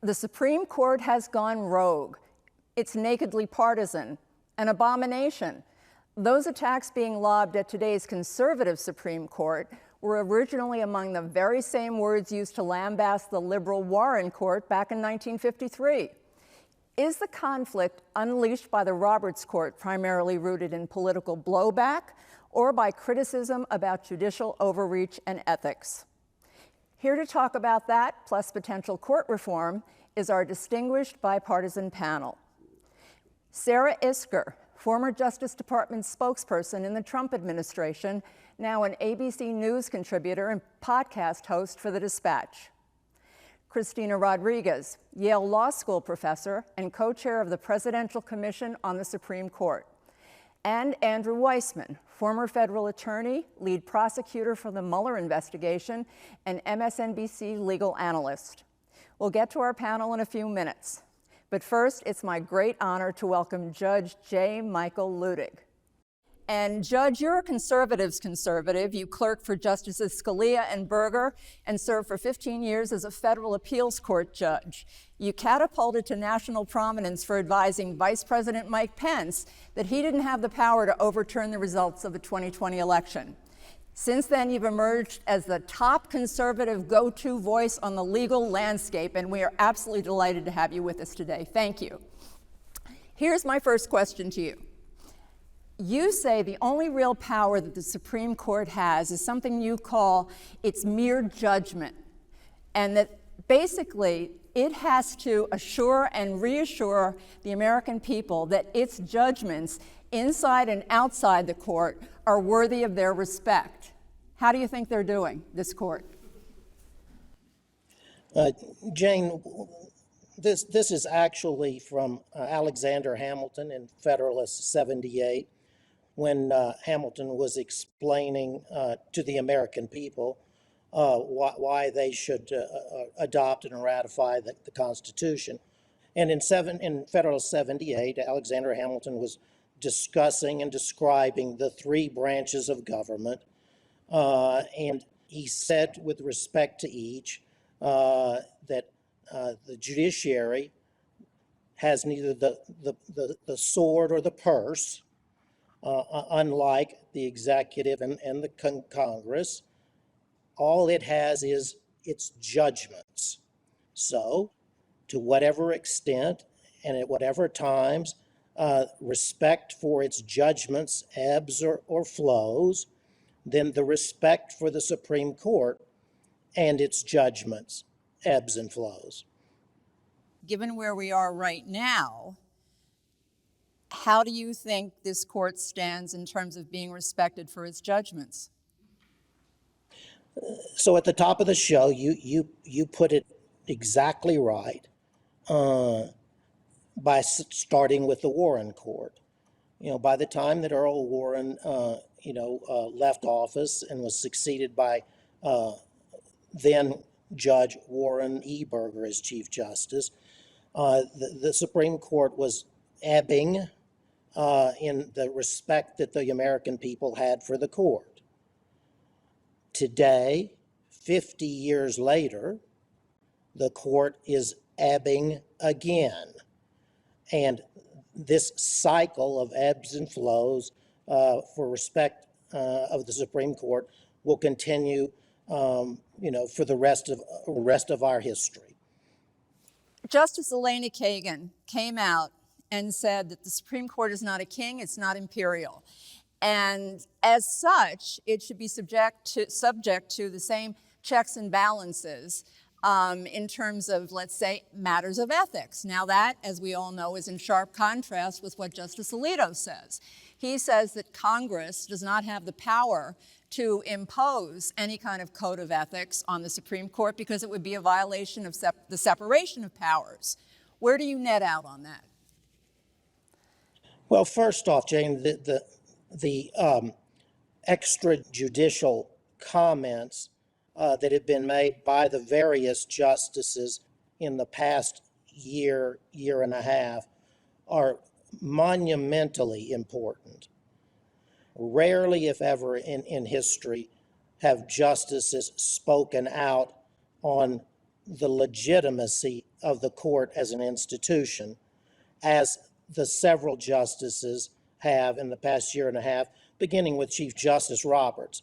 The Supreme Court has gone rogue. It's nakedly partisan, an abomination. Those attacks being lobbed at today's conservative Supreme Court were originally among the very same words used to lambast the liberal Warren Court back in 1953. Is the conflict unleashed by the Roberts Court primarily rooted in political blowback or by criticism about judicial overreach and ethics? Here to talk about that, plus potential court reform, is our distinguished bipartisan panel. Sarah Isgur, former Justice Department spokesperson in the Trump administration, now an ABC News contributor and podcast host for The Dispatch. Christina Rodriguez, Yale Law School professor and co-chair of the Presidential Commission on the Supreme Court. And Andrew Weissman, former federal attorney, lead prosecutor for the Mueller investigation, and MSNBC legal analyst. We'll get to our panel in a few minutes. But first, it's my great honor to welcome Judge J. Michael Luttig. And Judge, you're a conservative's conservative. You clerked for Justices Scalia and Berger and served for 15 years as a federal appeals court judge. You catapulted to national prominence for advising Vice President Mike Pence that he didn't have the power to overturn the results of the 2020 election. Since then, you've emerged as the top conservative go-to voice on the legal landscape, and we are absolutely delighted to have you with us today. Thank you. Here's my first question to you. You say the only real power that the Supreme Court has is something you call its mere judgment, and that basically it has to assure and reassure the American people that its judgments inside and outside the court are worthy of their respect. How do you think they're doing, this court? Jane, this is actually from Alexander Hamilton in Federalist 78, when Hamilton was explaining to the American people why they should adopt and ratify the Constitution. And in Federalist 78, Alexander Hamilton was discussing and describing the three branches of government, and he said, with respect to each, that the judiciary has neither the sword or the purse, unlike the executive and the Congress. All it has is its judgments. So, to whatever extent and at whatever times respect for its judgments ebbs or flows, then the respect for the Supreme Court and its judgments ebbs and flows. Given where we are right now, how do you think this court stands in terms of being respected for its judgments? So at the top of the show, you put it exactly right by starting with the Warren Court. You know, by the time that Earl Warren, left office and was succeeded by then Judge Warren E. Burger as Chief Justice, the Supreme Court was ebbing in the respect that the American people had for the court. Today, 50 years later, the court is ebbing again. And this cycle of ebbs and flows for respect of the Supreme Court will continue, for the rest of our history. Justice Elena Kagan came out and said that the Supreme Court is not a king, it's not imperial. And as such, it should be subject to the same checks and balances in terms of, let's say, matters of ethics. Now that, as we all know, is in sharp contrast with what Justice Alito says. He says that Congress does not have the power to impose any kind of code of ethics on the Supreme Court because it would be a violation of the separation of powers. Where do you net out on that? Well, first off, Jane, the extrajudicial comments that have been made by the various justices in the past year and a half are monumentally important. Rarely, if ever, in history have justices spoken out on the legitimacy of the court as an institution, as the several justices have in the past year and a half, beginning with Chief Justice Roberts.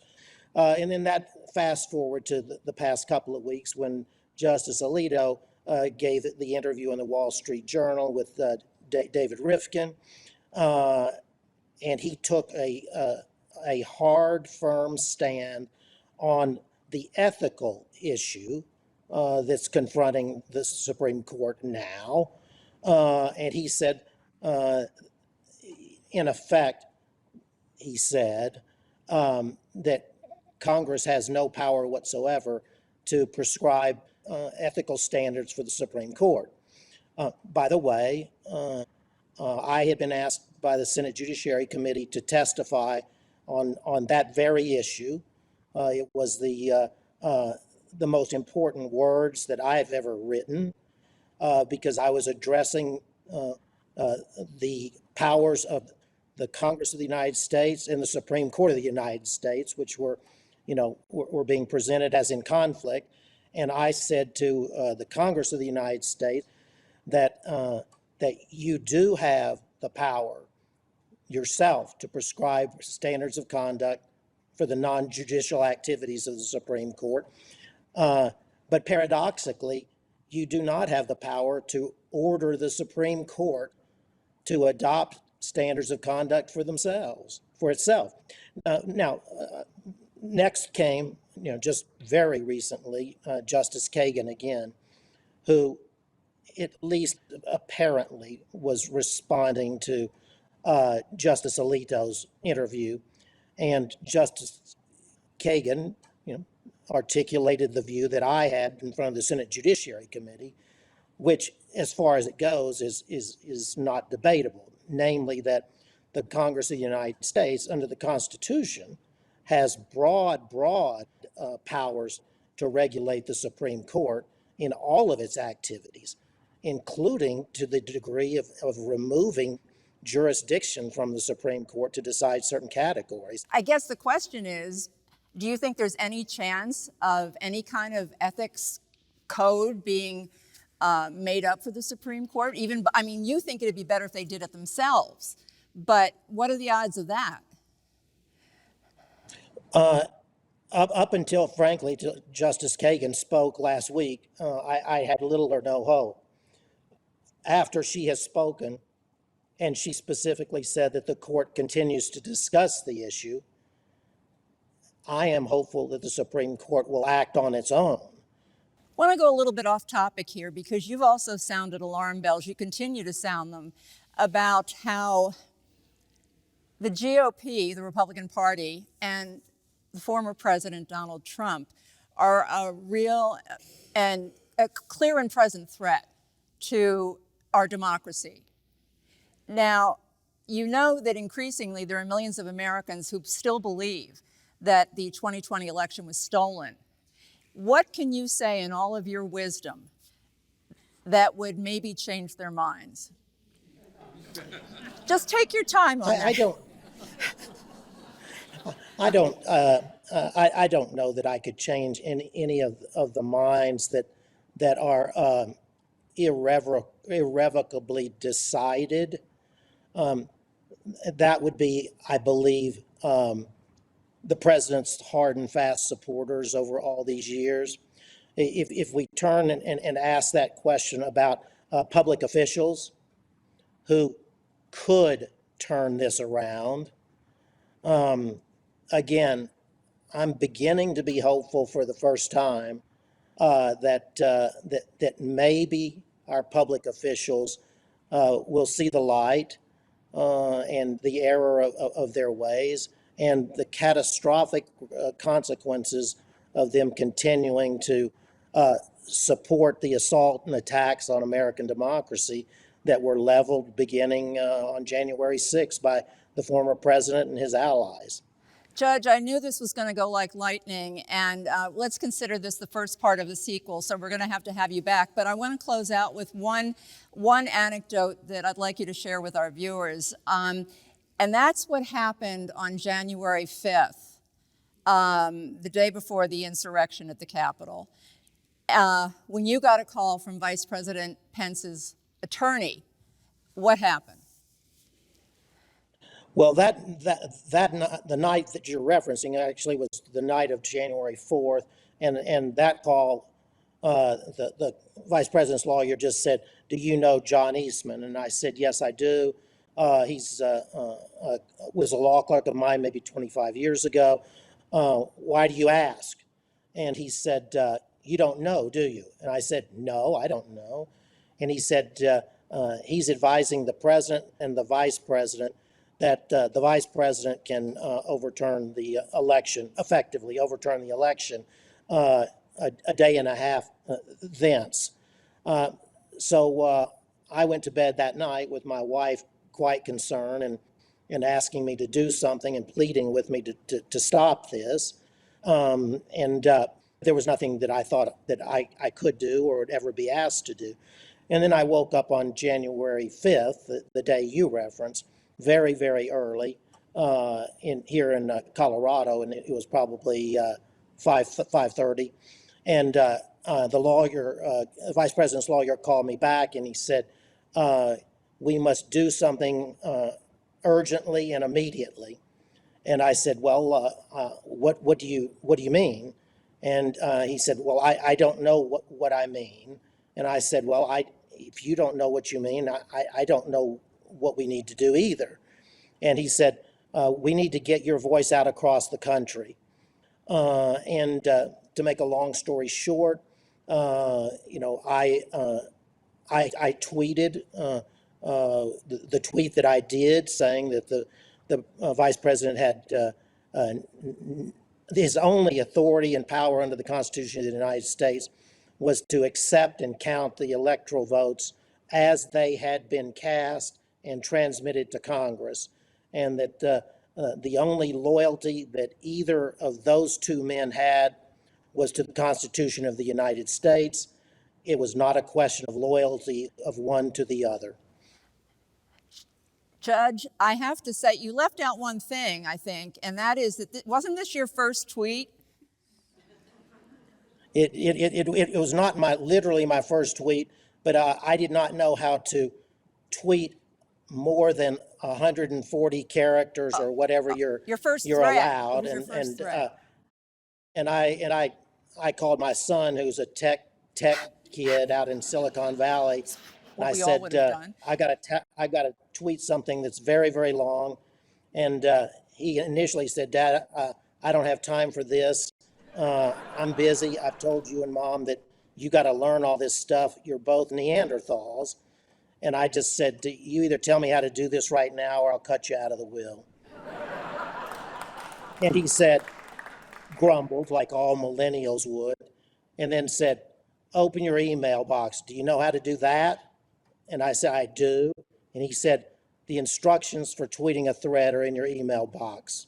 And then that fast forward to the past couple of weeks when Justice Alito gave the interview in the Wall Street Journal with David Rifkin, and he took a hard, firm stand on the ethical issue that's confronting the Supreme Court now. And he said, in effect, he said that Congress has no power whatsoever to prescribe ethical standards for the Supreme Court. By the way, I had been asked by the Senate Judiciary Committee to testify on that very issue. It was the most important words that I've ever written because I was addressing the powers of the Congress of the United States and the Supreme Court of the United States, which were being presented as in conflict. And I said to the Congress of the United States that you do have the power yourself to prescribe standards of conduct for the non-judicial activities of the Supreme Court. But paradoxically, you do not have the power to order the Supreme Court to adopt standards of conduct for itself. Now, next came, just very recently, Justice Kagan again, who at least apparently was responding to Justice Alito's interview, and Justice Kagan, articulated the view that I had in front of the Senate Judiciary Committee, which, as far as it goes, is not debatable. Namely, that the Congress of the United States, under the Constitution, has broad powers to regulate the Supreme Court in all of its activities, including to the degree of removing jurisdiction from the Supreme Court to decide certain categories. I guess the question is, do you think there's any chance of any kind of ethics code being made up for the Supreme Court? You think it'd be better if they did it themselves, but what are the odds of that? Up until, frankly, Justice Kagan spoke last week, I had little or no hope. After she has spoken, and she specifically said that the court continues to discuss the issue, I am hopeful that the Supreme Court will act on its own. I want to go a little bit off topic here because you've also sounded alarm bells. You continue to sound them about how the GOP, the Republican Party, and the former President Donald Trump are a real and a clear and present threat to our democracy. Now, you know that increasingly there are millions of Americans who still believe that the 2020 election was stolen. What can you say in all of your wisdom that would maybe change their minds? Just take your time on that. I don't know that I could change any of the minds that are irrevocably decided. That would be, I believe, the president's hard and fast supporters over all these years. If we turn and ask that question about public officials who could turn this around, again, I'm beginning to be hopeful for the first time that maybe our public officials will see the light and the error of their ways and the catastrophic consequences of them continuing to support the assault and attacks on American democracy that were leveled beginning on January 6th by the former president and his allies. Judge, I knew this was going to go like lightning, and let's consider this the first part of the sequel, so we're going to have you back. But I want to close out with one anecdote that I'd like you to share with our viewers, and that's what happened on January 5th, the day before the insurrection at the Capitol. when you got a call from Vice President Pence's attorney, what happened? Well, the night that you're referencing actually was the night of January 4th, and that call, the vice president's lawyer just said, "Do you know John Eastman?" And I said, "Yes, I do. He's was a law clerk of mine maybe 25 years ago. Why do you ask?" And he said, "You don't know, do you?" And I said, "No, I don't know." And he said, he's advising the president and the vice president that the vice president can overturn the election, effectively overturn the election a day and a half thence. So I went to bed that night with my wife quite concerned and asking me to do something and pleading with me to stop this. And there was nothing that I thought that I could do or would ever be asked to do. And then I woke up on January 5th, the day you referenced, very, very early here in Colorado, and it was probably 5:30. And the lawyer, vice president's lawyer, called me back, and he said, "We must do something urgently and immediately." And I said, "Well, what do you mean?" And he said, "Well, I don't know what I mean." And I said, "Well, if you don't know what you mean, I don't know what we need to do either." And he said, "We need to get your voice out across the country." And to make a long story short, I tweeted the tweet that I did, saying that the vice president had his only authority and power under the Constitution of the United States was to accept and count the electoral votes as they had been cast and transmitted to Congress, and that the only loyalty that either of those two men had was to the Constitution of the United States. It was not a question of loyalty of one to the other. Judge, I have to say, you left out one thing, I think, and that is that wasn't this your first tweet? It was not literally my first tweet, but I did not know how to tweet more than 140 characters or whatever you're allowed. And I called my son, who's a tech kid out in Silicon Valley, and I said, I got to tweet something that's very, very long. And he initially said, "Dad, I don't have time for this. I'm busy. I've told you and Mom that you got to learn all this stuff. You're both Neanderthals." And I just said, "You either tell me how to do this right now or I'll cut you out of the will." And he said, grumbled like all millennials would, and then said, "Open your email box. Do you know how to do that?" And I said, "I do." And he said, "The instructions for tweeting a thread are in your email box."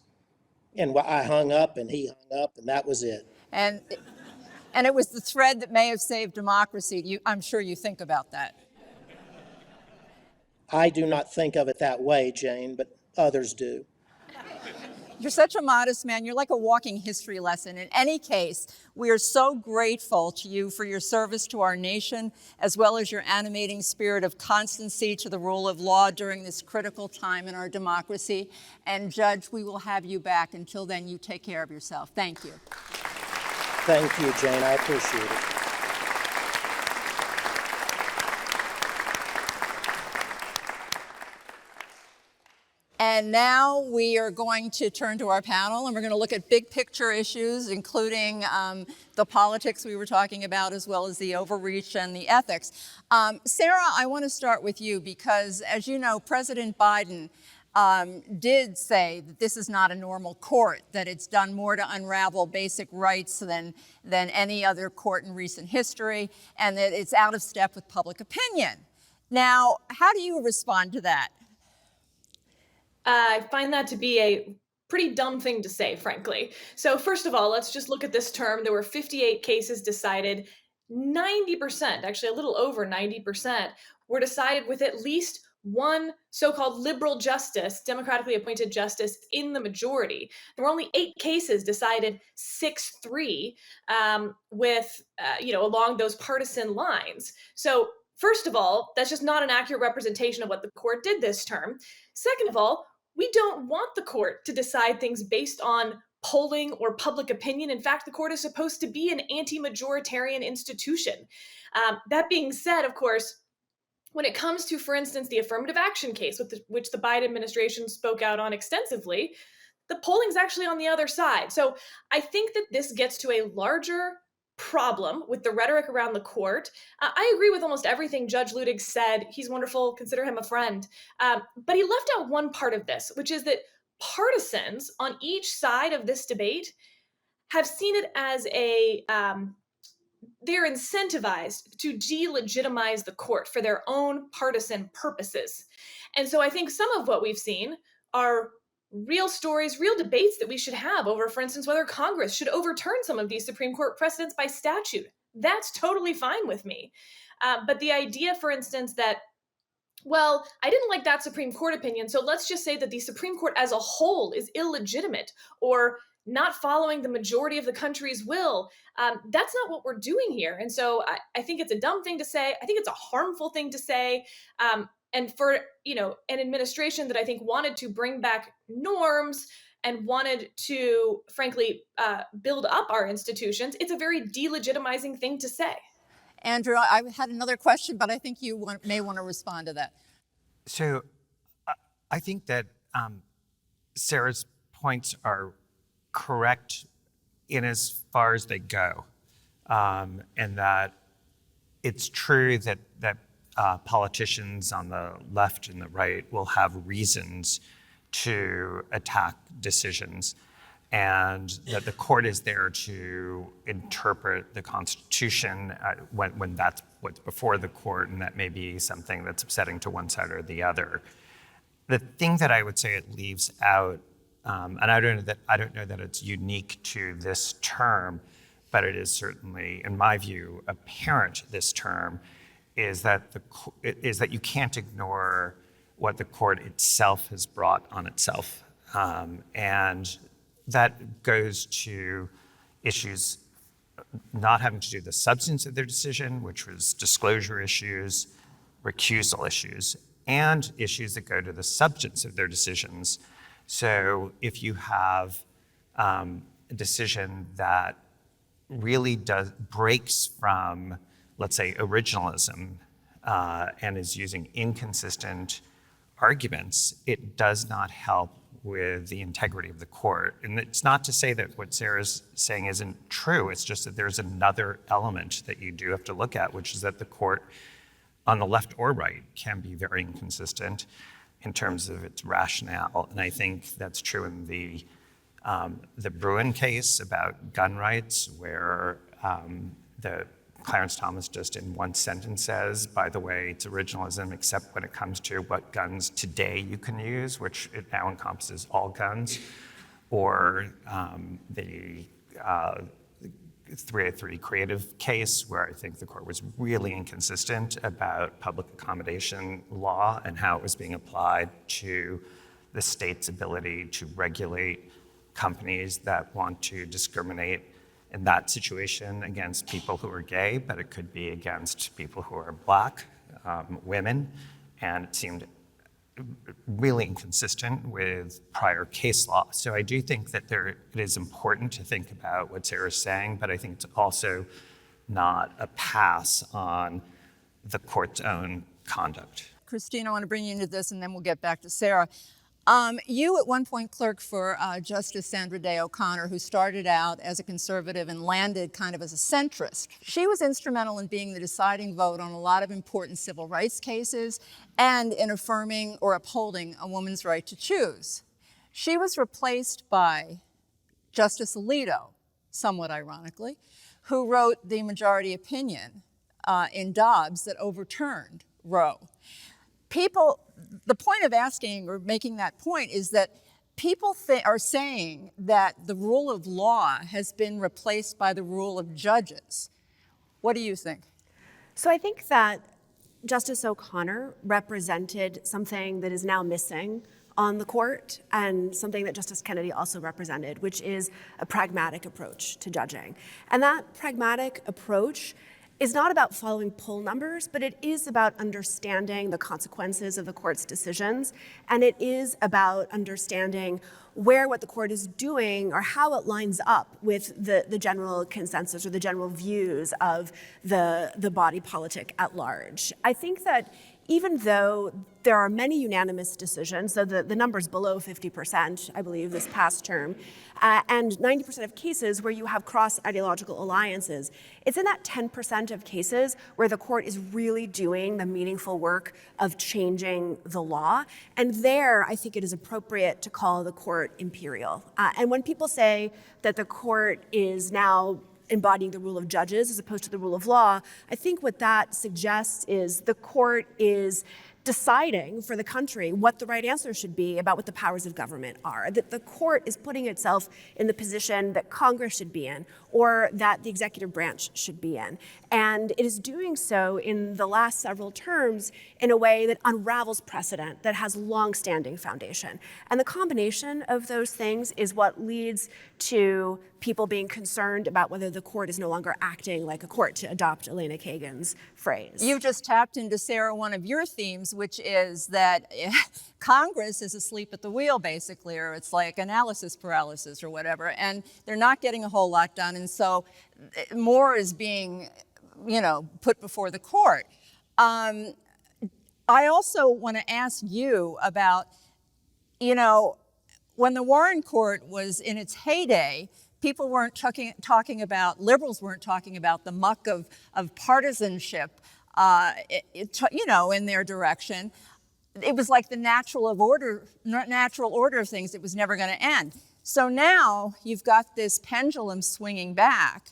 And I hung up and he hung up, and that was it. And it was the thread that may have saved democracy. I'm sure you think about that. I do not think of it that way, Jane, but others do. You're such a modest man. You're like a walking history lesson. In any case, we are so grateful to you for your service to our nation, as well as your animating spirit of constancy to the rule of law during this critical time in our democracy. And Judge, we will have you back. Until then, you take care of yourself. Thank you. Thank you, Jane. I appreciate it. And now we are going to turn to our panel, and we're going to look at big picture issues, including the politics we were talking about, as well as the overreach and the ethics. Sarah, I want to start with you because, as you know, President Biden did say that this is not a normal court, that it's done more to unravel basic rights than any other court in recent history, and that it's out of step with public opinion. Now, how do you respond to that? I find that to be a pretty dumb thing to say, frankly. So first of all, let's just look at this term. There were 58 cases decided. 90%, actually a little over 90%, were decided with at least one so-called liberal justice, democratically appointed justice, in the majority. There were only 8 cases decided 6-3 with, along those partisan lines. So first of all, that's just not an accurate representation of what the court did this term. Second of all, we don't want the court to decide things based on polling or public opinion. In fact, the court is supposed to be an anti-majoritarian institution. That being said, of course, when it comes to, for instance, the affirmative action case, which the Biden administration spoke out on extensively, the polling's actually on the other side. So I think that this gets to a larger problem with the rhetoric around the court. I agree with almost everything Judge Ludig said. He's wonderful, consider him a friend. But he left out one part of this, which is that partisans on each side of this debate have seen it as they're incentivized to delegitimize the court for their own partisan purposes. And so I think some of what we've seen are real stories, real debates that we should have over, for instance, whether Congress should overturn some of these Supreme Court precedents by statute. That's totally fine with me. But the idea, for instance, that, well, I didn't like that Supreme Court opinion, so let's just say that the Supreme Court as a whole is illegitimate or not following the majority of the country's will. That's not what we're doing here. And so I think it's a dumb thing to say. I think it's a harmful thing to say. And for, an administration that I think wanted to bring back norms and wanted to, frankly, build up our institutions, it's a very delegitimizing thing to say. Andrew, I had another question, but I think you may want to respond to that. So I think that Sarah's points are correct in as far as they go, and that it's true that politicians on the left and the right will have reasons to attack decisions, and that the court is there to interpret the Constitution when that's what's before the court, and that may be something that's upsetting to one side or the other. The thing that I would say it leaves out, and I don't know that it's unique to this term, but it is certainly, in my view, apparent this term, is that you can't ignore what the court itself has brought on itself, and that goes to issues not having to do with the substance of their decision, which was disclosure issues, recusal issues, and issues that go to the substance of their decisions. So if you have a decision that really breaks from, let's say, originalism and is using inconsistent arguments, it does not help with the integrity of the court. And it's not to say that what Sarah's saying isn't true, it's just that there's another element that you do have to look at, which is that the court, on the left or right, can be very inconsistent in terms of its rationale. And I think that's true in the Bruin case about gun rights, where the Clarence Thomas just in one sentence says, by the way, it's originalism except when it comes to what guns today you can use, which it now encompasses all guns, or the 303 creative case, where I think the court was really inconsistent about public accommodation law and how it was being applied to the state's ability to regulate companies that want to discriminate in that situation against people who are gay, but it could be against people who are Black, women, and it seemed really inconsistent with prior case law. So I do think that it is important to think about what Sarah's saying, but I think it's also not a pass on the court's own conduct. Christine, I want to bring you into this, and then we'll get back to Sarah. You at one point clerked for Justice Sandra Day O'Connor, who started out as a conservative and landed kind of as a centrist. She was instrumental in being the deciding vote on a lot of important civil rights cases and in affirming or upholding a woman's right to choose. She was replaced by Justice Alito, somewhat ironically, who wrote the majority opinion in Dobbs that overturned Roe. The point of asking or making that point is that people are saying that the rule of law has been replaced by the rule of judges. What do you think? So I think that Justice O'Connor represented something that is now missing on the court, and something that Justice Kennedy also represented, which is a pragmatic approach to judging. And that pragmatic approach is not about following poll numbers, but it is about understanding the consequences of the court's decisions, and it is about understanding where what the court is doing or how it lines up with the general consensus or the general views of the body politic at large. I think that even though there are many unanimous decisions, so the number's below 50%, I believe, this past term, and 90% of cases where you have cross-ideological alliances, it's in that 10% of cases where the court is really doing the meaningful work of changing the law. And there, I think it is appropriate to call the court imperial. And when people say that the court is now embodying the rule of judges as opposed to the rule of law, I think what that suggests is the court is deciding for the country what the right answer should be about what the powers of government are. That the court is putting itself in the position that Congress should be in, or that the executive branch should be in. And it is doing so in the last several terms in a way that unravels precedent, that has long-standing foundation. And the combination of those things is what leads to people being concerned about whether the court is no longer acting like a court, to adopt Elena Kagan's phrase. You've just tapped into, Sarah, one of your themes, which is that Congress is asleep at the wheel, basically, or it's like analysis paralysis or whatever, and they're not getting a whole lot done, and so more is being, put before the court. I also want to ask you about, when the Warren Court was in its heyday, people weren't talking about, liberals weren't talking about the muck of partisanship, in their direction. It was like the natural order of things. It was never going to end. So now you've got this pendulum swinging back.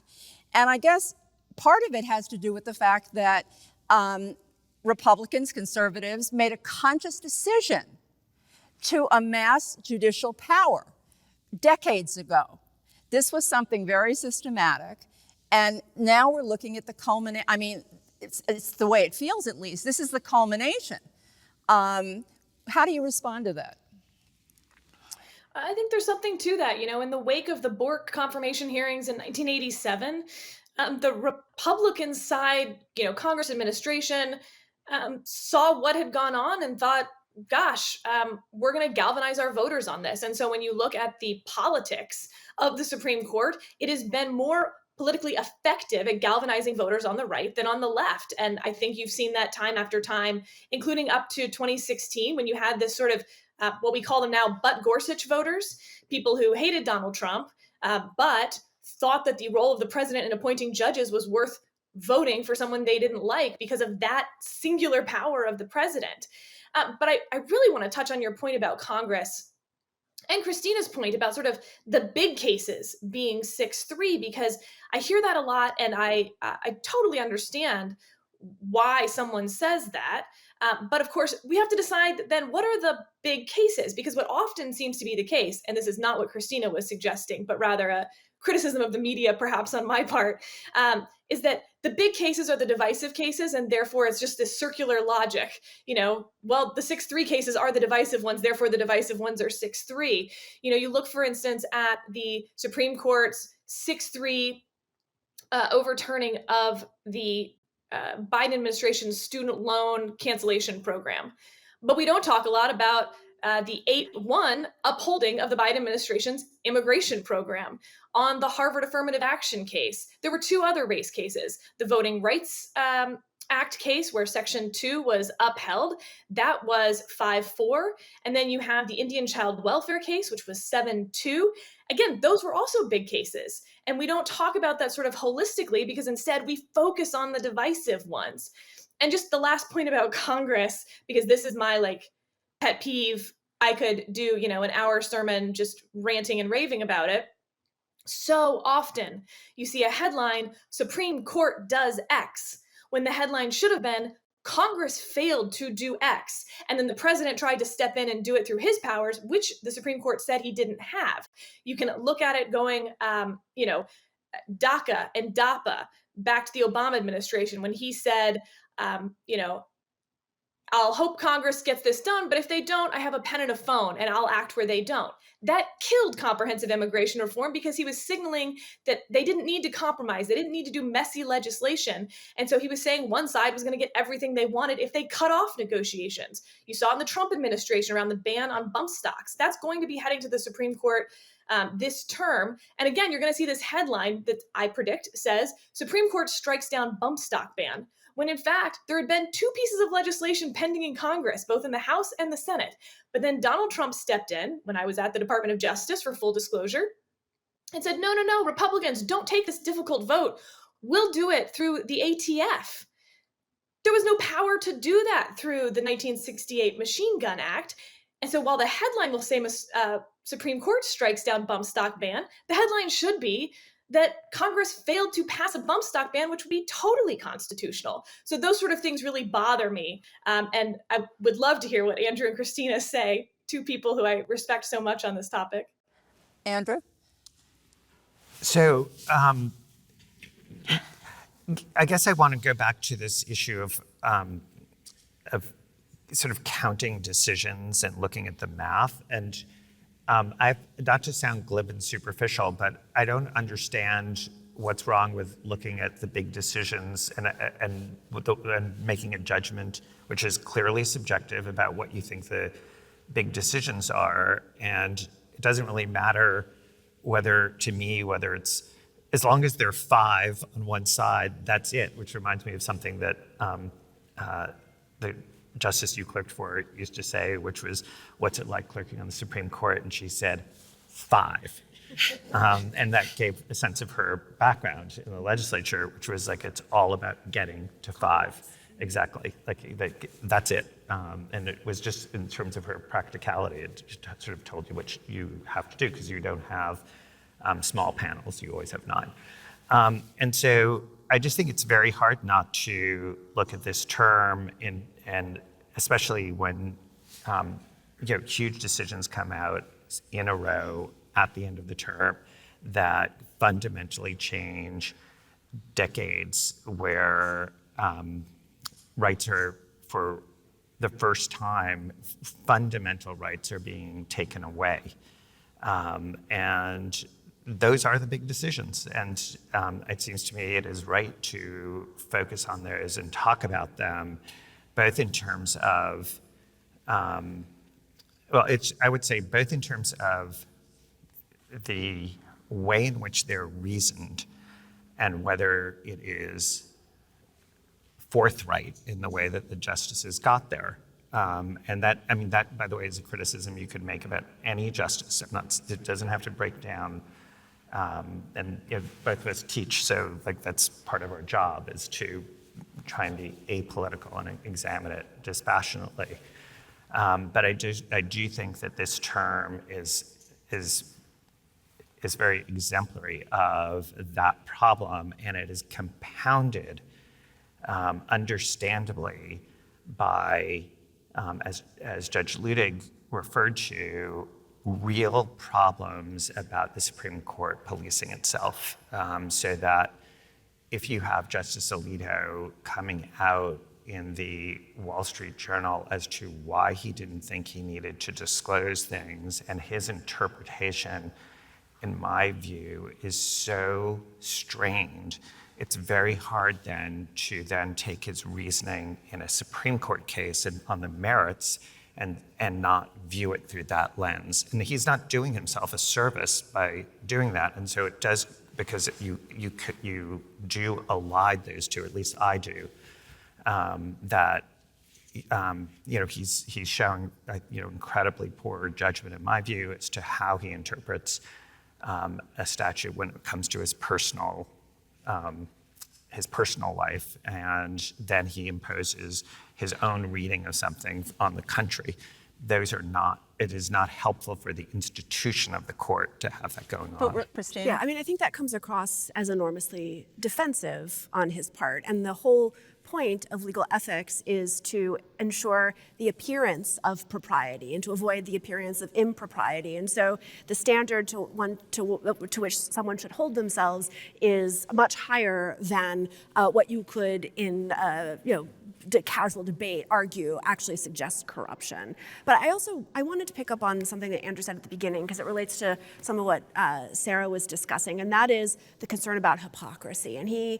And I guess part of it has to do with the fact that Republicans, conservatives, made a conscious decision to amass judicial power decades ago. This was something very systematic, and now we're looking at the culmination. I mean, it's the way it feels, at least. This is the culmination. How do you respond to that? I think there's something to that. In the wake of the Bork confirmation hearings in 1987, the Republican side, Congress administration, saw what had gone on and thought, gosh, we're going to galvanize our voters on this. And so when you look at the politics of the Supreme Court, it has been more politically effective at galvanizing voters on the right than on the left. And I think you've seen that time after time, including up to 2016, when you had this sort of what we call them now, but Gorsuch voters, people who hated Donald Trump, but thought that the role of the president in appointing judges was worth voting for someone they didn't like because of that singular power of the president. But I really want to touch on your point about Congress and Christina's point about sort of the big cases being 6-3, because I hear that a lot, and I totally understand why someone says that. But of course, we have to decide then what are the big cases, because what often seems to be the case, and this is not what Christina was suggesting, but rather a criticism of the media, perhaps on my part, is that the big cases are the divisive cases, and therefore it's just this circular logic. Well, the 6-3 cases are the divisive ones, therefore the divisive ones are 6-3. You look, for instance, at the Supreme Court's 6-3 overturning of the Biden administration's student loan cancellation program. But we don't talk a lot about the 8-1 upholding of the Biden administration's immigration program. On the Harvard affirmative action case, there were two other race cases. The Voting Rights Act case, where Section 2 was upheld, that was 5-4. And then you have the Indian child welfare case, which was 7-2. Again, those were also big cases. And we don't talk about that sort of holistically, because instead we focus on the divisive ones. And just the last point about Congress, because this is my pet peeve. I could do, an hour sermon just ranting and raving about it. So often you see a headline, Supreme Court does X, when the headline should have been, Congress failed to do X. And then the president tried to step in and do it through his powers, which the Supreme Court said he didn't have. You can look at it going, DACA and DAPA back to the Obama administration, when he said, I'll hope Congress gets this done, but if they don't, I have a pen and a phone and I'll act where they don't. That killed comprehensive immigration reform because he was signaling that they didn't need to compromise. They didn't need to do messy legislation. And so he was saying one side was going to get everything they wanted if they cut off negotiations. You saw in the Trump administration around the ban on bump stocks. That's going to be heading to the Supreme Court this term. And again, you're going to see this headline that I predict says, Supreme Court strikes down bump stock ban, when in fact, there had been 2 pieces of legislation pending in Congress, both in the House and the Senate. But then Donald Trump stepped in when I was at the Department of Justice, for full disclosure, and said, no, Republicans, don't take this difficult vote. We'll do it through the ATF. There was no power to do that through the 1968 Machine Gun Act. And so while the headline will say Supreme Court strikes down bump stock ban, the headline should be that Congress failed to pass a bump stock ban, which would be totally constitutional. So those sort of things really bother me. And I would love to hear what Andrew and Christina say, 2 people who I respect so much on this topic. Andrew? So I guess I want to go back to this issue of sort of counting decisions and looking at the math. And not to sound glib and superficial, but I don't understand what's wrong with looking at the big decisions and making a judgment, which is clearly subjective, about what you think the big decisions are. And it doesn't really matter whether it's, as long as there are 5 on one side, that's it, which reminds me of something that the justice you clerked for used to say, which was, what's it like clerking on the Supreme Court? And she said, 5. And that gave a sense of her background in the legislature, which was like, it's all about getting to 5. Exactly, like that's it. And it was just in terms of her practicality, it just sort of told you what you have to do, because you don't have small panels, you always have 9. And so I just think it's very hard not to look at this term and especially when huge decisions come out in a row at the end of the term that fundamentally change decades where rights are, for the first time, fundamental rights are being taken away. And those are the big decisions. And it seems to me it is right to focus on those and talk about them, both in terms of, I would say both in terms of the way in which they're reasoned and whether it is forthright in the way that the justices got there. And that, by the way, is a criticism you could make about any justice. It doesn't have to break down, and both of us teach, so that's part of our job, is to try and be apolitical and examine it dispassionately. But I do think that this term is very exemplary of that problem, and it is compounded, understandably, by, as Judge Ludig referred to, real problems about the Supreme Court policing itself, so that if you have Justice Alito coming out in the Wall Street Journal as to why he didn't think he needed to disclose things, and his interpretation, in my view, is so strained, it's very hard then to take his reasoning in a Supreme Court case and on the merits and not view it through that lens. And he's not doing himself a service by doing that. And so it does, because you do elide those two, at least I do, that he's showing incredibly poor judgment, in my view, as to how he interprets a statute when it comes to his personal life, and then he imposes his own reading of something on the country. It is not helpful for the institution of the court to have that going on. Christine? Yeah, I think that comes across as enormously defensive on his part. And the whole point of legal ethics is to ensure the appearance of propriety and to avoid the appearance of impropriety. And so the standard to which someone should hold themselves is much higher than what you could in casual debate argue actually suggests corruption. But I wanted to pick up on something that Andrew said at the beginning, because it relates to some of what Sarah was discussing, and that is the concern about hypocrisy. And he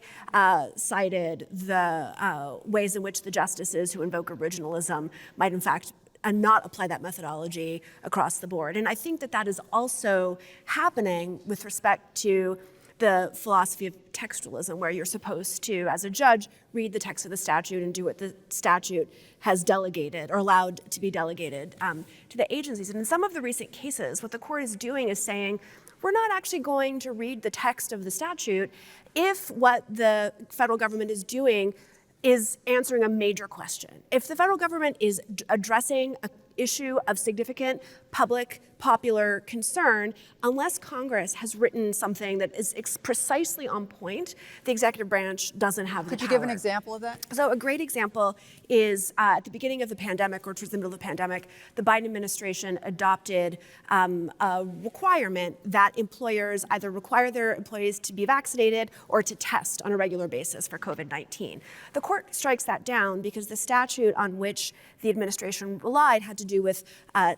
cited the ways in which the justices who invoke originalism might in fact and not apply that methodology across the board. And I think that that is also happening with respect to the philosophy of textualism, where you're supposed to, as a judge, read the text of the statute and do what the statute has delegated or allowed to be delegated to the agencies. And in some of the recent cases, what the court is doing is saying, we're not actually going to read the text of the statute if what the federal government is doing is answering a major question. If the federal government is addressing an issue of significant public popular concern, unless Congress has written something that is precisely on point, the executive branch doesn't have the power. Could you give an example of that? So a great example is at the beginning of the pandemic, or towards the middle of the pandemic, the Biden administration adopted a requirement that employers either require their employees to be vaccinated or to test on a regular basis for COVID-19. The court strikes that down because the statute on which the administration relied had to do with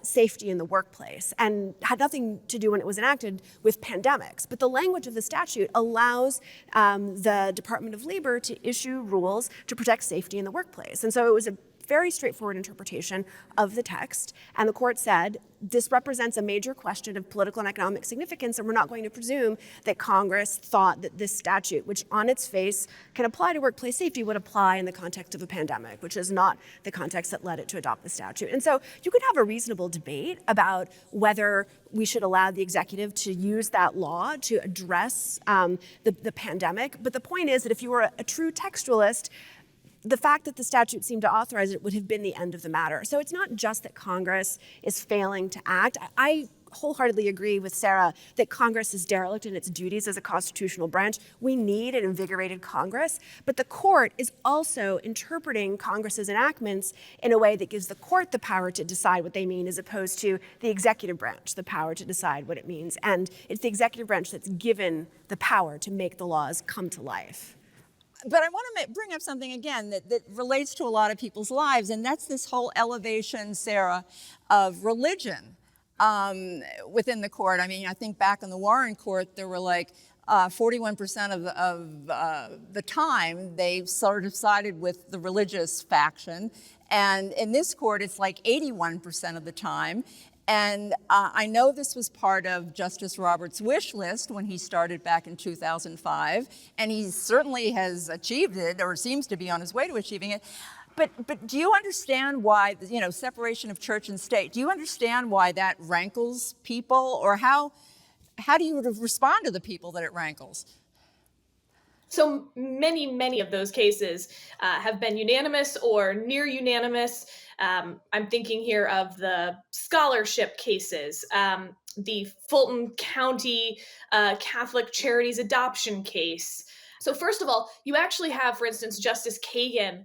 safety in the workplace and had nothing to do when it was enacted with pandemics. But the language of the statute allows the Department of Labor to issue rules to protect safety in the workplace. And so it was a very straightforward interpretation of the text. And the court said, this represents a major question of political and economic significance, and we're not going to presume that Congress thought that this statute, which on its face can apply to workplace safety, would apply in the context of a pandemic, which is not the context that led it to adopt the statute. And so you could have a reasonable debate about whether we should allow the executive to use that law to address the pandemic. But the point is that if you were a true textualist, the fact that the statute seemed to authorize it would have been the end of the matter. So it's not just that Congress is failing to act. I wholeheartedly agree with Sarah that Congress is derelict in its duties as a constitutional branch. We need an invigorated Congress, but the court is also interpreting Congress's enactments in a way that gives the court the power to decide what they mean, as opposed to the executive branch the power to decide what it means. And it's the executive branch that's given the power to make the laws come to life. But I want to bring up something again that relates to a lot of people's lives, and that's this whole elevation, Sarah, of religion within the court. I mean, I think back in the Warren court, there were like 41% of the time they sort of sided with the religious faction. And in this court, it's like 81% of the time. And I know this was part of Justice Roberts' wish list when he started back in 2005, and he certainly has achieved it, or seems to be on his way to achieving it. But do you understand why, separation of church and state, do you understand why that rankles people, or how do you respond to the people that it rankles? So many of those cases have been unanimous or near unanimous. I'm thinking here of the scholarship cases, the Fulton County Catholic Charities adoption case. So first of all, you actually have, for instance, Justice Kagan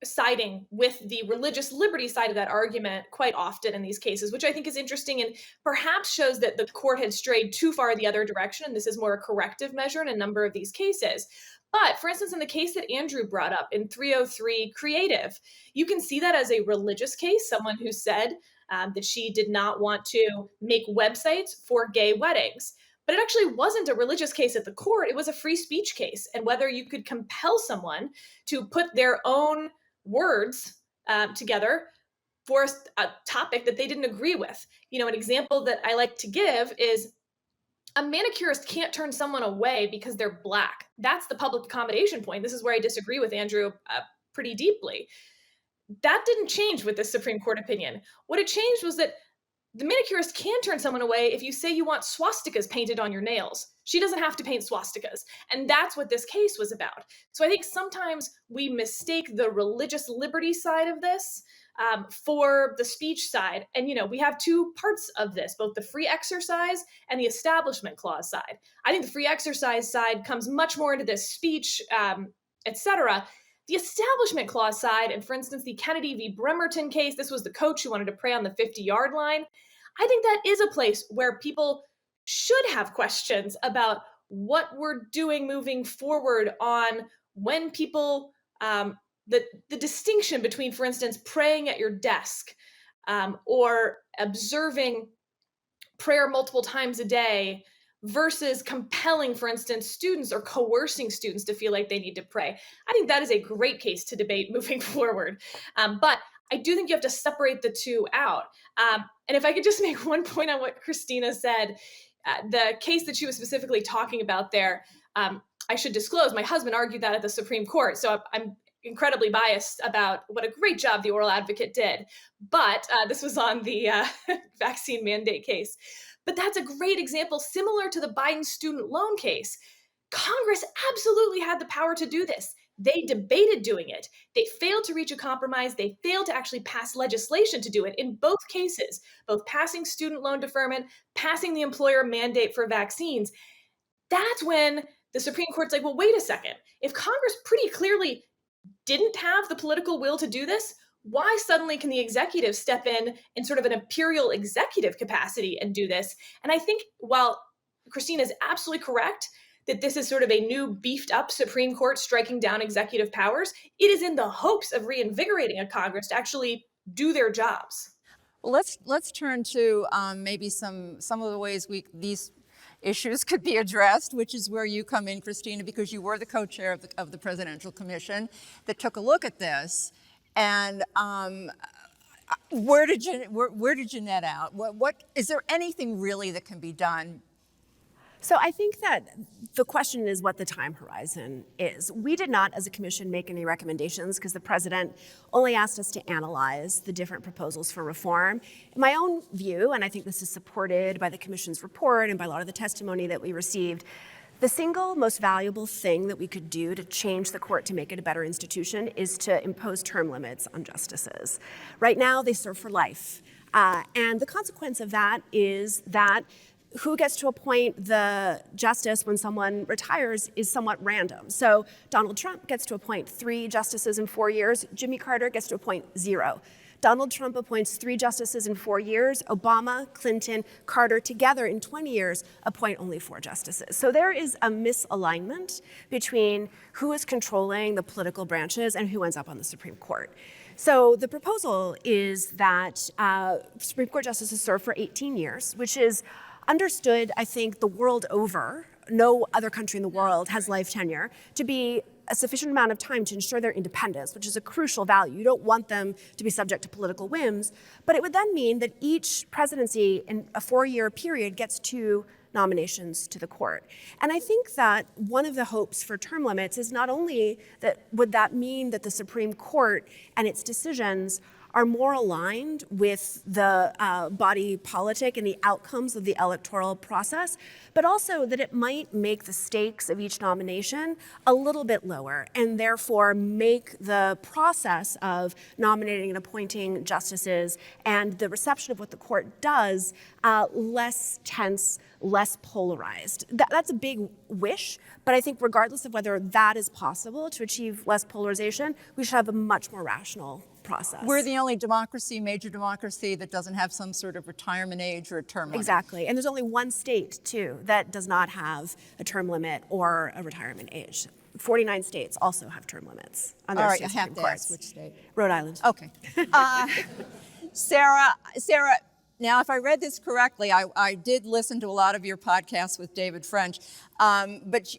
siding with the religious liberty side of that argument quite often in these cases, which I think is interesting and perhaps shows that the court had strayed too far the other direction, and this is more a corrective measure in a number of these cases. But for instance, in the case that Andrew brought up in 303 Creative, you can see that as a religious case, someone who said that she did not want to make websites for gay weddings. But it actually wasn't a religious case at the court, it was a free speech case. And whether you could compel someone to put their own words together for a topic that they didn't agree with. An example that I like to give is a manicurist can't turn someone away because they're Black. That's the public accommodation point. This is where I disagree with Andrew pretty deeply. That didn't change with the Supreme Court opinion. What it changed was that the manicurist can turn someone away if you say you want swastikas painted on your nails. She doesn't have to paint swastikas. And that's what this case was about. So I think sometimes we mistake the religious liberty side of this for the speech side. And, we have two parts of this, both the free exercise and the establishment clause side. I think the free exercise side comes much more into this speech, et cetera. The establishment clause side, and for instance, the Kennedy v. Bremerton case, this was the coach who wanted to pray on the 50-yard line. I think that is a place where people should have questions about what we're doing moving forward on when people the distinction between, for instance, praying at your desk or observing prayer multiple times a day versus compelling, for instance, students or coercing students to feel like they need to pray. I think that is a great case to debate moving forward. But I do think you have to separate the two out. And if I could just make one point on what Christina said, the case that she was specifically talking about there, I should disclose, my husband argued that at the Supreme Court. So I'm incredibly biased about what a great job the oral advocate did. But this was on the vaccine mandate case. But that's a great example, similar to the Biden student loan case. Congress absolutely had the power to do this. They debated doing it. They failed to reach a compromise. They failed to actually pass legislation to do it in both cases, both passing student loan deferment, passing the employer mandate for vaccines. That's when the Supreme Court's like, well, wait a second. If Congress pretty clearly didn't have the political will to do this, why suddenly can the executive step in sort of an imperial executive capacity and do this? And I think while Christina is absolutely correct that this is sort of a new beefed up Supreme Court striking down executive powers, it is in the hopes of reinvigorating a Congress to actually do their jobs. Well, let's turn to maybe some of the ways these issues could be addressed, which is where you come in, Christina, because you were the co-chair of the Presidential Commission that took a look at this. And where did you net out? What is there anything really that can be done? So I think that the question is what the time horizon is. We did not, as a commission, make any recommendations because the president only asked us to analyze the different proposals for reform. In my own view, and I think this is supported by the commission's report and by a lot of the testimony that we received, the single most valuable thing that we could do to change the court to make it a better institution is to impose term limits on justices. Right now, they serve for life. And the consequence of that is that who gets to appoint the justice when someone retires is somewhat random. So Donald Trump gets to appoint 3 justices in 4 years. Jimmy Carter gets to appoint 0. Donald Trump appoints 3 justices in 4 years. Obama, Clinton, Carter together in 20 years appoint only 4 justices. So there is a misalignment between who is controlling the political branches and who ends up on the Supreme Court. So the proposal is that Supreme Court justices serve for 18 years, which is understood, I think, the world over. No other country in the world has life tenure to be a sufficient amount of time to ensure their independence, which is a crucial value. You don't want them to be subject to political whims, but it would then mean that each presidency in a 4-year period gets 2 nominations to the court. And I think that one of the hopes for term limits is not only that would that mean that the Supreme Court and its decisions are more aligned with the body politic and the outcomes of the electoral process, but also that it might make the stakes of each nomination a little bit lower and therefore make the process of nominating and appointing justices and the reception of what the court does less tense, less polarized. That's a big wish, but I think regardless of whether that is possible to achieve less polarization, we should have a much more rational process. We're the only major democracy that doesn't have some sort of retirement age or a term limit. Exactly, and there's only one state, too, that does not have a term limit or a retirement age. 49 states also have term limits on their All right, state I have Supreme to courts. ask which state. Rhode Island. Okay. Sarah, now if I read this correctly, I did listen to a lot of your podcasts with David French, but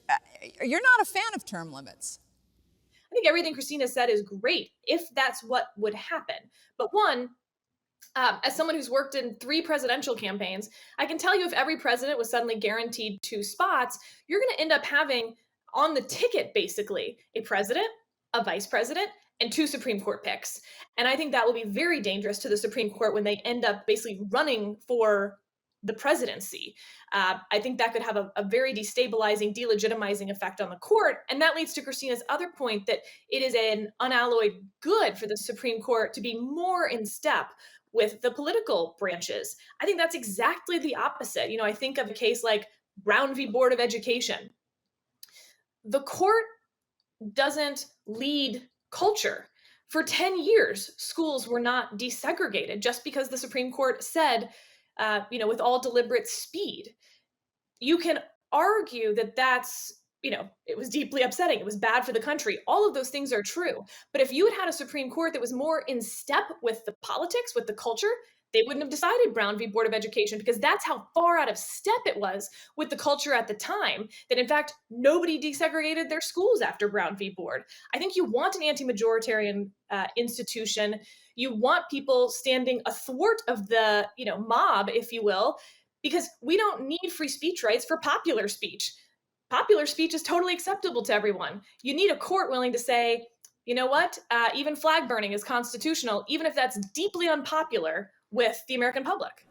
you're not a fan of term limits. I think everything Christina said is great if that's what would happen. But one, as someone who's worked in 3 presidential campaigns, I can tell you if every president was suddenly guaranteed 2 spots, you're going to end up having on the ticket, basically, a president, a vice president, and 2 Supreme Court picks. And I think that will be very dangerous to the Supreme Court when they end up basically running for the presidency. I think that could have a very destabilizing, delegitimizing effect on the court. And that leads to Christina's other point that it is an unalloyed good for the Supreme Court to be more in step with the political branches. I think that's exactly the opposite. I think of a case like Brown v. Board of Education. The court doesn't lead culture. For 10 years, schools were not desegregated just because the Supreme Court said, with all deliberate speed. You can argue that that's it was deeply upsetting. It was bad for the country. All of those things are true. But if you had had a Supreme Court that was more in step with the politics, with the culture, they wouldn't have decided Brown v. Board of Education, because that's how far out of step it was with the culture at the time, that in fact, nobody desegregated their schools after Brown v. Board. I think you want an anti-majoritarian institution. You want people standing athwart of the mob, if you will, because we don't need free speech rights for popular speech. Popular speech is totally acceptable to everyone. You need a court willing to say, you know what, even flag burning is constitutional, even if that's deeply unpopular with the American public.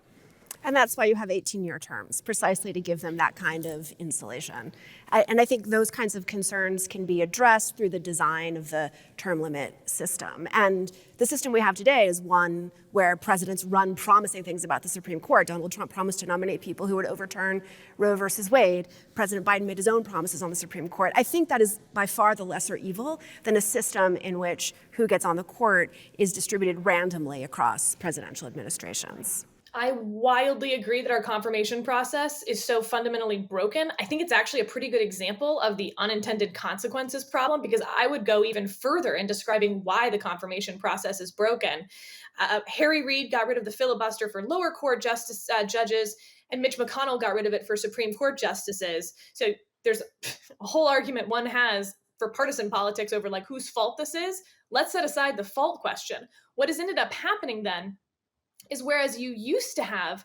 And that's why you have 18-year terms, precisely to give them that kind of insulation. And I think those kinds of concerns can be addressed through the design of the term limit system. And the system we have today is one where presidents run promising things about the Supreme Court. Donald Trump promised to nominate people who would overturn Roe versus Wade. President Biden made his own promises on the Supreme Court. I think that is by far the lesser evil than a system in which who gets on the court is distributed randomly across presidential administrations. I wildly agree that our confirmation process is so fundamentally broken. I think it's actually a pretty good example of the unintended consequences problem, because I would go even further in describing why the confirmation process is broken. Harry Reid got rid of the filibuster for lower court judges, and Mitch McConnell got rid of it for Supreme Court justices. So there's a whole argument one has for partisan politics over like whose fault this is. Let's set aside the fault question. What has ended up happening then is, whereas you used to have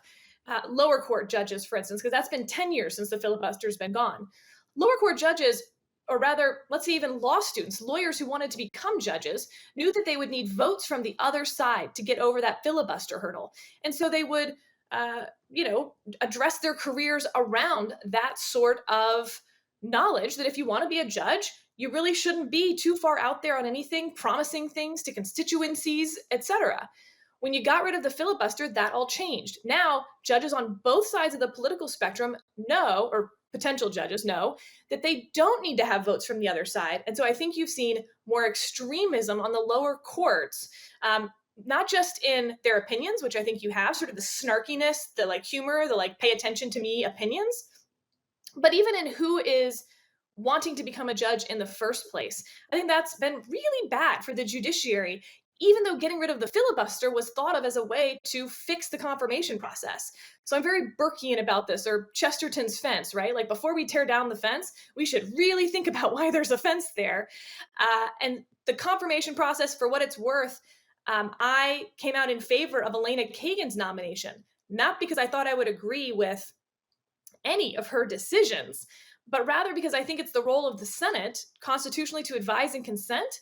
lower court judges, for instance, because that's been 10 years since the filibuster's been gone, lower court judges, or rather, let's say even law students, lawyers who wanted to become judges, knew that they would need votes from the other side to get over that filibuster hurdle. And so they would, address their careers around that sort of knowledge that if you want to be a judge, you really shouldn't be too far out there on anything, promising things to constituencies, etc. When you got rid of the filibuster, that all changed. Now, judges on both sides of the political spectrum know, or potential judges know, that they don't need to have votes from the other side. And so I think you've seen more extremism on the lower courts, not just in their opinions, which I think you have, sort of the snarkiness, the humor, the pay attention to me opinions, but even in who is wanting to become a judge in the first place. I think that's been really bad for the judiciary, even though getting rid of the filibuster was thought of as a way to fix the confirmation process. So I'm very Burkean about this, or Chesterton's fence, right? Like, before we tear down the fence, we should really think about why there's a fence there. And the confirmation process, for what it's worth, I came out in favor of Elena Kagan's nomination, not because I thought I would agree with any of her decisions, but rather because I think it's the role of the Senate constitutionally to advise and consent,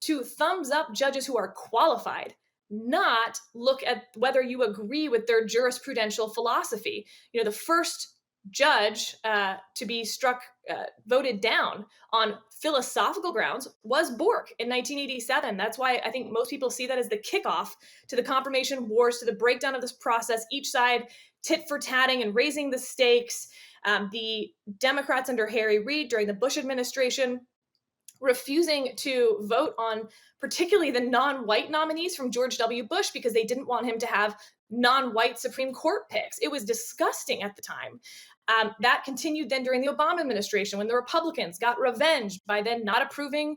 to thumbs up judges who are qualified, not look at whether you agree with their jurisprudential philosophy. The first judge to be voted down on philosophical grounds was Bork in 1987. That's why I think most people see that as the kickoff to the confirmation wars, to the breakdown of this process, each side tit for tatting and raising the stakes. The Democrats under Harry Reid during the Bush administration refusing to vote on particularly the non-white nominees from George W. Bush because they didn't want him to have non-white Supreme Court picks. It was disgusting at the time. That continued then during the Obama administration, when the Republicans got revenge by then not approving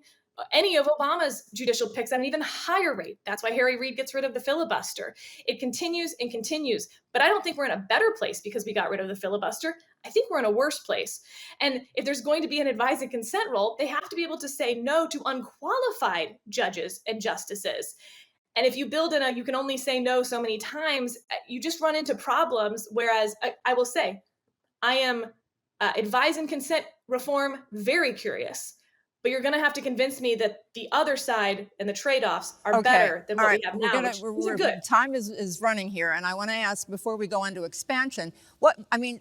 any of Obama's judicial picks at an even higher rate. That's why Harry Reid gets rid of the filibuster. It continues and continues. But I don't think we're in a better place because we got rid of the filibuster. I think we're in a worse place. And if there's going to be an advise and consent role, they have to be able to say no to unqualified judges and justices. And if you build in you can only say no so many times, you just run into problems. Whereas I will say, I am advise and consent reform very curious. But you're going to have to convince me that the other side and the trade-offs are better than what we have now. These are good. Time is running here, and I want to ask, before we go on to expansion,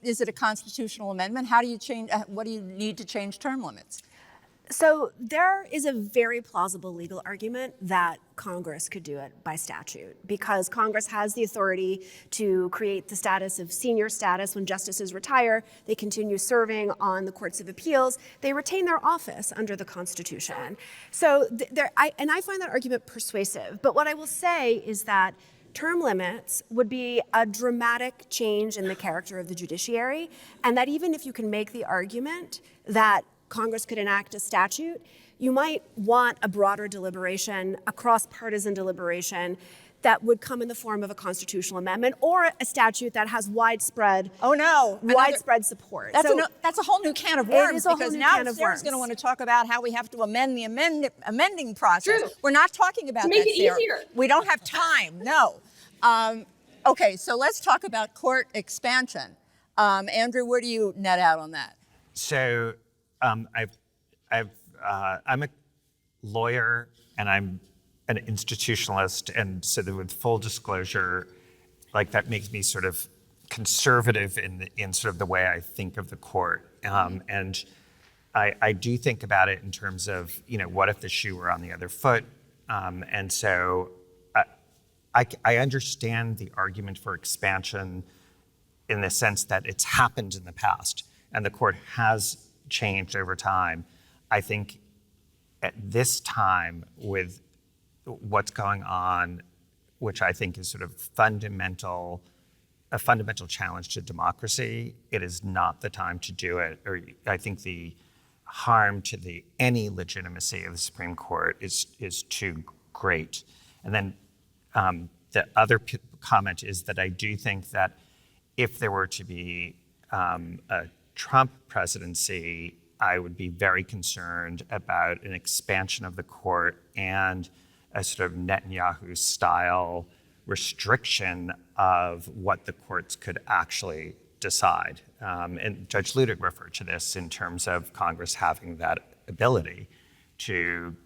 is it a constitutional amendment? How do you change? What do you need to change term limits? So there is a very plausible legal argument that Congress could do it by statute, because Congress has the authority to create the status of senior status. When justices retire, they continue serving on the courts of appeals. They retain their office under the Constitution. So I find that argument persuasive. But what I will say is that term limits would be a dramatic change in the character of the judiciary, and that even if you can make the argument that Congress could enact a statute, you might want a broader deliberation, a cross-partisan deliberation that would come in the form of a constitutional amendment or a statute that has widespread support. That's a whole new can of worms, is a whole because new now can of Sarah's going to worms. want to talk about how we have to amend the amending process. True. We're not talking about To make that, it Sarah. easier. We don't have time. No. Okay, so let's talk about court expansion. Andrew, where do you net out on that? So I'm a lawyer and I'm an institutionalist, and so that with full disclosure, like that makes me sort of conservative in sort of the way I think of the court. And I do think about it in terms of, what if the shoe were on the other foot? And so I understand the argument for expansion in the sense that it's happened in the past and the court has changed over time. I think at this time, with what's going on, which I think is sort of a fundamental challenge to democracy, it is not the time to do it. Or I think the harm to any legitimacy of the Supreme Court is too great. And then the other comment is that I do think that if there were to be a Trump presidency, I would be very concerned about an expansion of the court and a sort of Netanyahu-style restriction of what the courts could actually decide. And Judge Ludig referred to this in terms of Congress having that ability to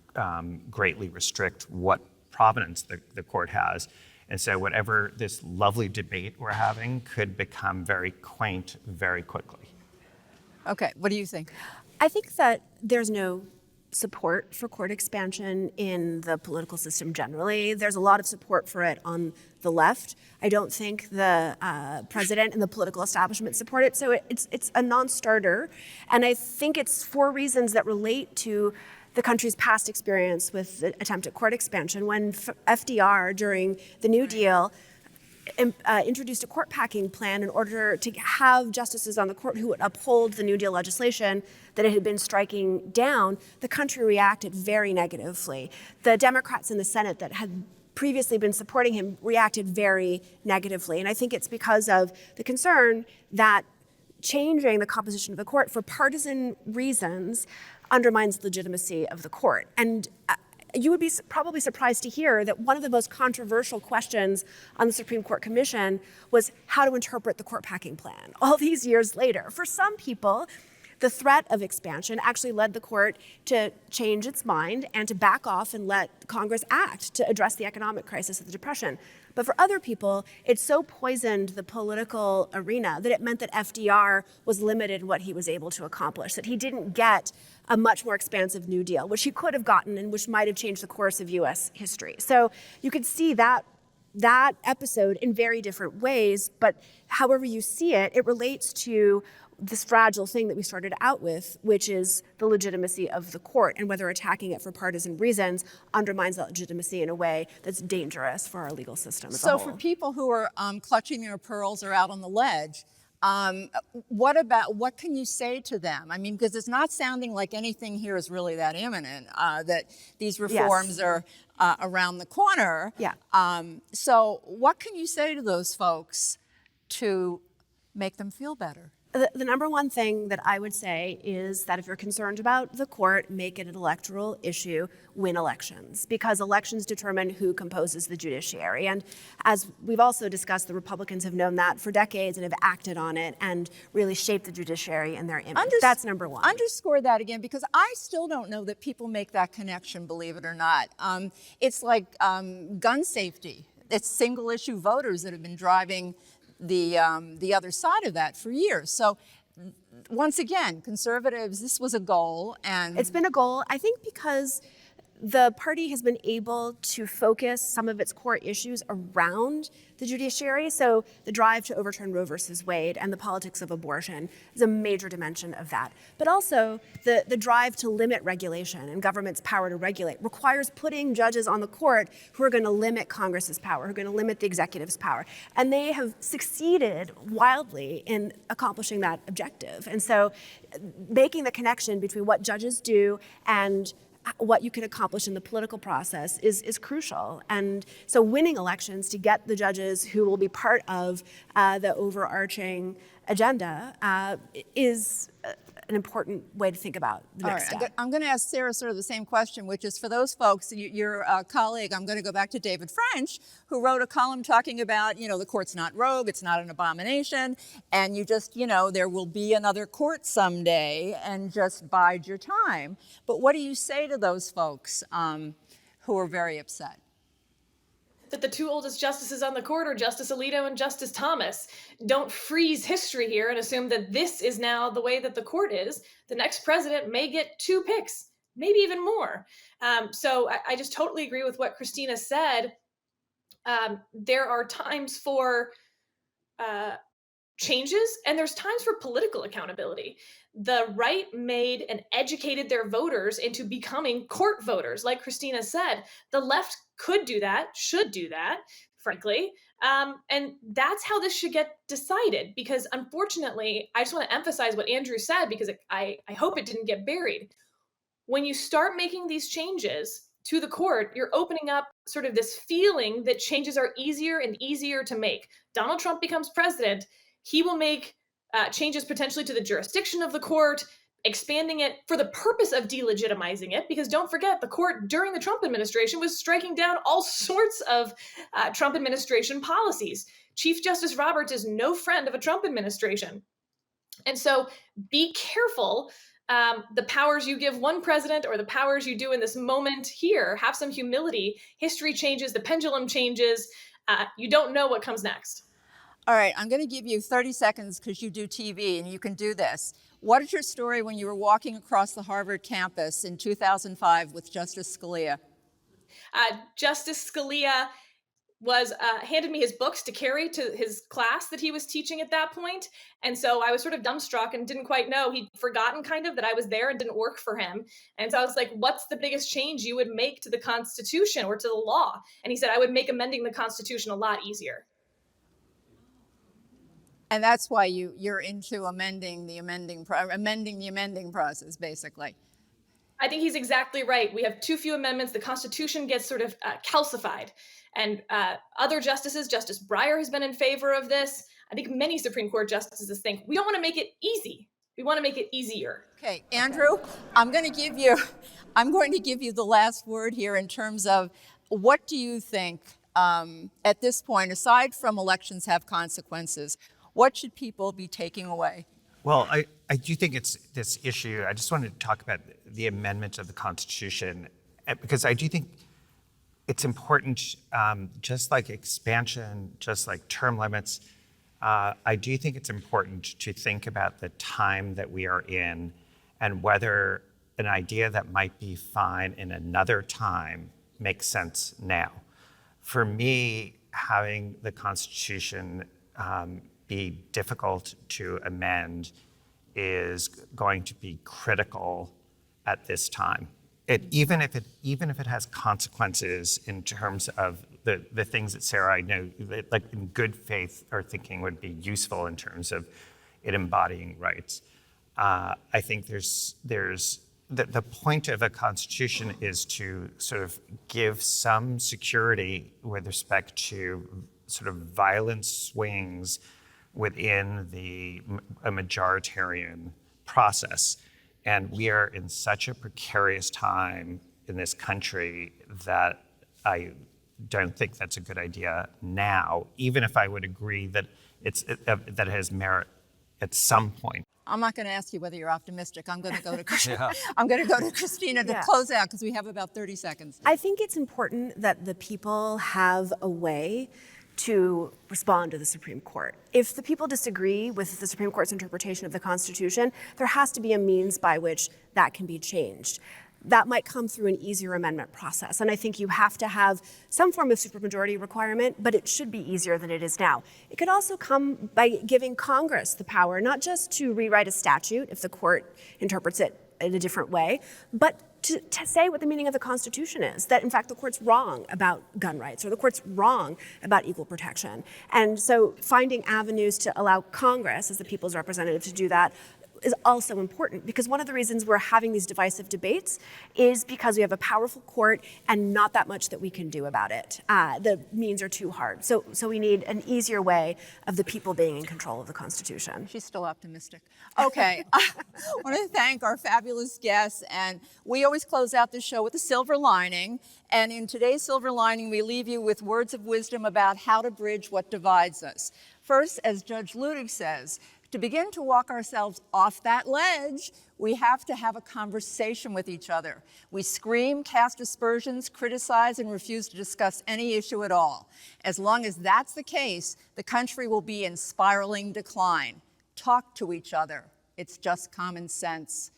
greatly restrict what provenance the court has. And so whatever this lovely debate we're having could become very quaint very quickly. Okay, what do you think? I think that there's no support for court expansion in the political system generally. There's a lot of support for it on the left. I don't think the president and the political establishment support it. So it's a non-starter. And I think it's for reasons that relate to the country's past experience with the attempt at court expansion. When FDR, during the New Deal, introduced a court packing plan in order to have justices on the court who would uphold the New Deal legislation that it had been striking down, the country reacted very negatively. The Democrats in the Senate that had previously been supporting him reacted very negatively. And I think it's because of the concern that changing the composition of the court for partisan reasons undermines the legitimacy of the court. And you would be probably surprised to hear that one of the most controversial questions on the Supreme Court Commission was how to interpret the court packing plan all these years later. For some people, the threat of expansion actually led the court to change its mind and to back off and let Congress act to address the economic crisis of the Depression. But for other people, it so poisoned the political arena that it meant that FDR was limited in what he was able to accomplish, that he didn't get a much more expansive New Deal, which he could have gotten and which might have changed the course of U.S. history. So you could see that episode in very different ways, but however you see it, it relates to this fragile thing that we started out with, which is the legitimacy of the court, and whether attacking it for partisan reasons undermines that legitimacy in a way that's dangerous for our legal system as a whole. So for people who are clutching their pearls or out on the ledge, what can you say to them? I mean, because it's not sounding like anything here is really that imminent, that these reforms are around the corner. Yeah. So what can you say to those folks to make them feel better? The number one thing that I would say is that if you're concerned about the court, make it an electoral issue, win elections, because elections determine who composes the judiciary. And as we've also discussed, the Republicans have known that for decades and have acted on it and really shaped the judiciary in their image. That's number one. Underscore that again, because I still don't know that people make that connection, believe it or not. It's like gun safety. It's single issue voters that have been driving the other side of that for years. So once again, conservatives, this was a goal, and it's been a goal, I think, because the party has been able to focus some of its core issues around the judiciary. So the drive to overturn Roe versus Wade and the politics of abortion is a major dimension of that. But also the drive to limit regulation and government's power to regulate requires putting judges on the court who are going to limit Congress's power, who are going to limit the executive's power. And they have succeeded wildly in accomplishing that objective. And so making the connection between what judges do and what you can accomplish in the political process is crucial. And so winning elections to get the judges who will be part of the overarching agenda is an important way to think about the next step. I'm going to ask Sarah sort of the same question, which is for those folks, your colleague, I'm going to go back to David French, who wrote a column talking about, the court's not rogue, it's not an abomination, and you just, there will be another court someday, and just bide your time. But what do you say to those folks who are very upset? That the two oldest justices on the court are Justice Alito and Justice Thomas. Don't freeze history here and assume that this is now the way that the court is. The next president may get 2 picks, maybe even more. So I just totally agree with what Christina said. There are times for changes, and there's times for political accountability. The right made and educated their voters into becoming court voters, like Christina said. The left could do that, should do that, frankly. And that's how this should get decided, because unfortunately, I just want to emphasize what Andrew said, because I hope it didn't get buried. When you start making these changes to the court, you're opening up sort of this feeling that changes are easier and easier to make. Donald Trump becomes president, he will make changes potentially to the jurisdiction of the court, expanding it for the purpose of delegitimizing it, because don't forget, the court during the Trump administration was striking down all sorts of Trump administration policies. Chief Justice Roberts is no friend of a Trump administration. And so be careful the powers you give one president or the powers you do in this moment here. Have some humility. History changes, the pendulum changes. You don't know what comes next. All right, I'm going to give you 30 seconds because you do TV and you can do this. What is your story when you were walking across the Harvard campus in 2005 with Justice Scalia? Justice Scalia was handed me his books to carry to his class that he was teaching at that point. And so I was sort of dumbstruck and didn't quite know. He'd forgotten kind of that I was there and didn't work for him. And so I was like, what's the biggest change you would make to the Constitution or to the law? And he said, I would make amending the Constitution a lot easier. And that's why you're into amending the amending process, basically. I think he's exactly right. We have too few amendments. The Constitution gets sort of calcified. And other justices, Justice Breyer has been in favor of this. I think many Supreme Court justices think we don't want to make it easy. We want to make it easier. Okay, Andrew, I'm going to give you the last word here in terms of what do you think at this point, aside from elections have consequences, what should people be taking away? Well, I do think it's this issue. I just wanted to talk about the amendment of the Constitution, because I do think it's important, just like expansion, just like term limits, I do think it's important to think about the time that we are in and whether an idea that might be fine in another time makes sense now. For me, having the Constitution be difficult to amend is going to be critical at this time. Even if it has consequences in terms of the things that Sarah, I know, like in good faith are thinking would be useful in terms of it embodying rights. I think there's the point of a constitution is to sort of give some security with respect to sort of violent swings within a majoritarian process. And we are in such a precarious time in this country that I don't think that's a good idea now, even if I would agree that that it has merit at some point. I'm not going to ask you whether you're optimistic. I'm going to go to I'm going to go to Christina to close out because we have about 30 seconds. I think it's important that the people have a way to respond to the Supreme Court. If the people disagree with the Supreme Court's interpretation of the Constitution, there has to be a means by which that can be changed. that might come through an easier amendment process. And I think you have to have some form of supermajority requirement, but it should be easier than it is now. It could also come by giving Congress the power, not just to rewrite a statute if the court interprets it in a different way, but to say what the meaning of the Constitution is, that in fact the court's wrong about gun rights or the court's wrong about equal protection. And so finding avenues to allow Congress as the people's representative to do that is also important, because one of the reasons we're having these divisive debates is because we have a powerful court and not that much that we can do about it. The means are too hard. So we need an easier way of the people being in control of the Constitution. She's still optimistic. Okay, I want to thank our fabulous guests, and we always close out the show with a silver lining. And in today's silver lining, we leave you with words of wisdom about how to bridge what divides us. First, as Judge Ludig says, to begin to walk ourselves off that ledge, we have to have a conversation with each other. We scream, cast aspersions, criticize, and refuse to discuss any issue at all. As long as that's the case, the country will be in spiraling decline. Talk to each other. It's just common sense.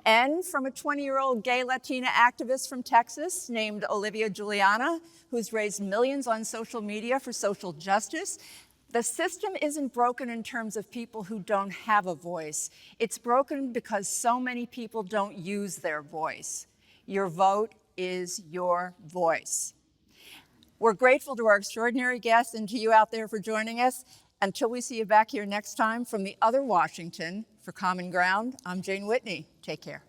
And from a 20-year-old gay Latina activist from Texas named Olivia Juliana, who's raised millions on social media for social justice, the system isn't broken in terms of people who don't have a voice. It's broken because so many people don't use their voice. Your vote is your voice. We're grateful to our extraordinary guests and to you out there for joining us. Until we see you back here next time from the other Washington, for Common Ground, I'm Jane Whitney. Take care.